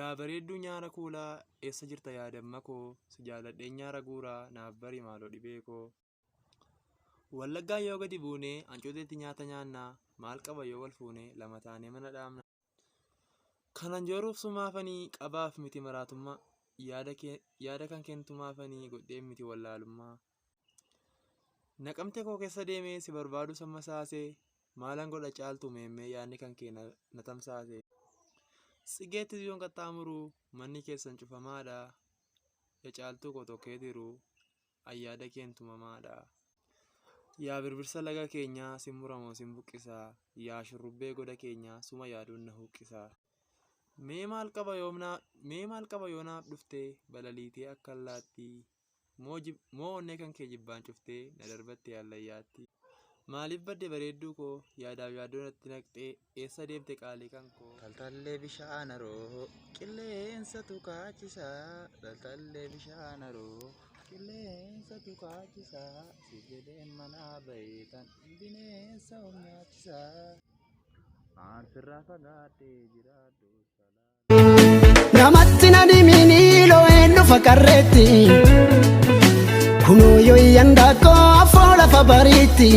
Yaa bareedduu nyaara kuulaa eessa jirta yaadamma koo si jaaladhee nyaara guuraa naaf bari maaloo dhibee koo. Wallaggaa yoo gadi buunee hancuuteetti nyaata nyaannaa maal qaba yoo wal fuunee lama taanee mana dhaabna. Kanan jooruuf sumaafanii qabaaf miti maraatummaa yaada kan kentumaafanii godhee miti wallaalummaa. Naqamte koo keessa deemee si barbaadu samma saasee maalan godha caaltu meemmee yaadni kan kee na tamsaase. Sigeetti yoon qaxxaamuru manni keessan cufamaadha. Ya caaltuu koo tokkeetiru ayyaada keentumamaadha. Yaa birbirsa laga keenyaa sin muramoo sin buqqisaa. Yaa shurrubbee goda keenyaa suma yaaduun na huqqisaa. Mee maal qaba yoonaaf dhuftee balaliitee akka allaattii. Moo onnee kan kee jibbaan cuftee na darbatte hallayyaatti. Maaliif badde bareedduu koo yaadaaf yaaddoon natti naqxee eessa deemte qaalii kan koo. Taltallee bishaan haroo qilleensa tukaachisaa. Taltallee bishaan haroo qilleensa tukaachisaa. Si jedheen manaa baheetan bineensa nyaachisaa. Aan sirraa fagaadhee jiraadhu salaa. Namatti na dhimini loo'een dhufa qarreetti. Kunoo yoo iyyan daakkoo afoo lafa bariitti.